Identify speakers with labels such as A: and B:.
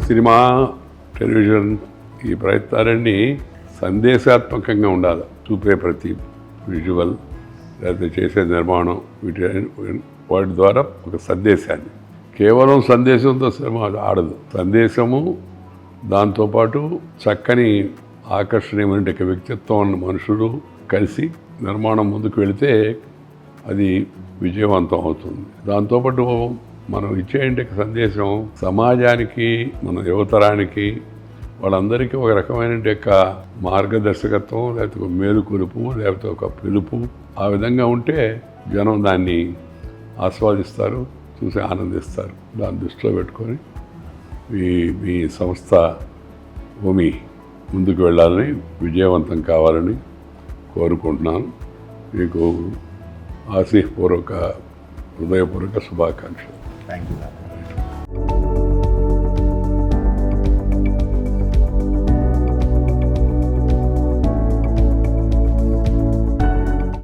A: Cinema, television ఈ ప్రయత్నాలన్నీ సందేశాత్మకంగా ఉండాలి. చూపే ప్రతి విజువల్ లేకపోతే చేసే నిర్మాణం వాటి ద్వారా ఒక సందేశాన్ని, కేవలం సందేశంతో సినిమా ఆడదు. సందేశము దాంతోపాటు చక్కని ఆకర్షణీయమైన వ్యక్తిత్వం ఉన్న మనుషులు కలిసి నిర్మాణం ముందుకు వెళితే అది విజయవంతం అవుతుంది. దాంతోపాటు మనం ఇచ్చే సందేశం సమాజానికి, మన యువతరానికి, వాళ్ళందరికీ ఒక రకమైన మార్గదర్శకత్వం, లేకపోతే ఒక మేలుకొలుపు, లేకపోతే ఒక పిలుపు, ఆ విధంగా ఉంటే జనం దాన్ని ఆస్వాదిస్తారు, చూసి ఆనందిస్తారు. దాన్ని దృష్టిలో పెట్టుకొని మీ సంస్థ భూమి ముందుకు వెళ్ళాలని, విజయవంతం కావాలని కోరుకుంటున్నాను. మీకు ఆశీపూర్వక, హృదయపూర్వక శుభాకాంక్షలు.
B: Thank you.